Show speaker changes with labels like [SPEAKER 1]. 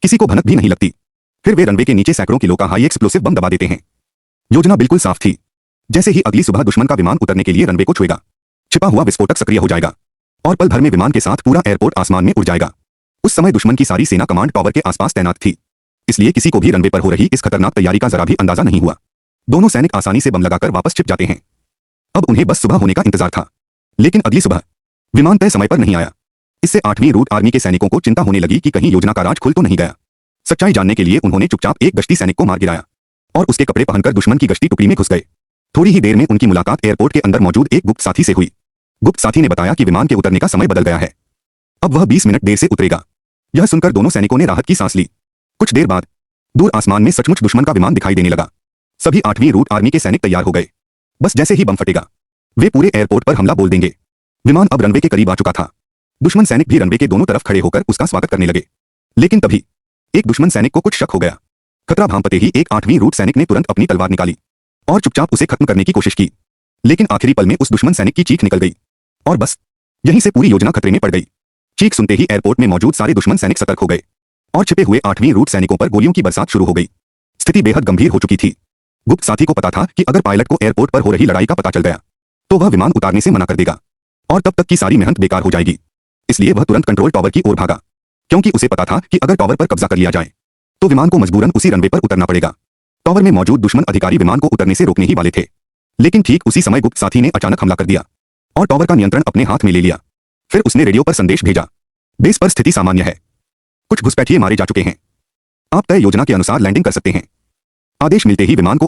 [SPEAKER 1] किसी को भनक भी नहीं लगती। फिर वे रनवे के नीचे सैकड़ों किलो का हाई एक्सप्लोसिव बम दबा देते हैं। योजना बिल्कुल साफ थी। जैसे ही अगली सुबह दुश्मन का विमान उतरने के लिए रनवे को छुएगा, छिपा हुआ विस्फोटक सक्रिय हो जाएगा और पल भर में विमान के साथ पूरा एयरपोर्ट आसमान में उड़ जाएगा। उस समय दुश्मन की सारी सेना कमांड टावर के आसपास तैनात थी, इसलिए किसी को भी रनवे पर हो रही इस खतरनाक तैयारी का जरा भी अंदाजा नहीं हुआ। दोनों सैनिक आसानी से बम लगाकर वापस छिप जाते हैं। अब उन्हें बस सुबह होने का इंतजार था, लेकिन अगली सुबह विमान तय समय पर नहीं आया। इससे 8वीं रूट आर्मी के सैनिकों को चिंता होने लगी कि कहीं योजना का राज खुल तो नहीं गया। सच्चाई जानने के लिए उन्होंने चुपचाप एक गश्ती सैनिक को मार गिराया और उसके कपड़े पहनकर दुश्मन की गश्ती टुकड़ी में घुस गए। थोड़ी ही देर में उनकी मुलाकात एयरपोर्ट के अंदर मौजूद एक गुप्त साथी से हुई। गुप्त साथी ने बताया कि विमान के उतरने का समय बदल गया है, अब वह 20 मिनट देर से उतरेगा। यह सुनकर दोनों सैनिकों ने राहत की सांस ली। कुछ देर बाद दूर आसमान में सचमुच दुश्मन का विमान दिखाई देने लगा। सभी 8वीं रूट आर्मी के सैनिक तैयार हो गए। बस जैसे ही बम फटेगा, वे पूरे एयरपोर्ट पर हमला बोल देंगे। विमान अब रनवे के करीब आ चुका था। दुश्मन सैनिक भी रनवे के दोनों तरफ खड़े होकर उसका स्वागत करने लगे। लेकिन तभी एक दुश्मन सैनिक को कुछ शक हो गया। खतरा भांपते ही एक 8वीं रूट सैनिक ने तुरंत अपनी तलवार निकाली और चुपचाप उसे खत्म करने की कोशिश की। लेकिन आखिरी पल में उस दुश्मन सैनिक की चीख निकल गई और बस यहीं से पूरी योजना खतरे में पड़ गई। चीख सुनते ही एयरपोर्ट में मौजूद सारे दुश्मन सैनिक सतर्क हो गए और छिपे हुए 8वीं रूट सैनिकों पर गोलियों की बरसात शुरू हो गई। स्थिति बेहद गंभीर हो चुकी थी। गुप्त साथी को पता था कि अगर पायलट को एयरपोर्ट पर हो रही लड़ाई का पता चल गया तो वह विमान उतारने से मना कर देगा और तब तक की सारी मेहनत बेकार हो जाएगी। इसलिए वह तुरंत कंट्रोल टावर की ओर भागा, क्योंकि उसे पता था कि अगर टावर पर कब्जा कर लिया जाए तो विमान को मजबूरन उसी रनवे पर उतरना पड़ेगा। टावर में मौजूद दुश्मन अधिकारी विमान को उतरने से रोकने ही वाले थे, लेकिन ठीक उसी समय गुप्त साथी ने अचानक हमला कर दिया और टावर का नियंत्रण अपने हाथ में ले लिया। फिर उसने रेडियो पर संदेश भेजा, बेस पर स्थिति सामान्य है, कुछ घुसपैठिए मारे जा चुके हैं, आप तय योजना के अनुसार लैंडिंग कर सकते हैं। आदेश मिलते ही विमान को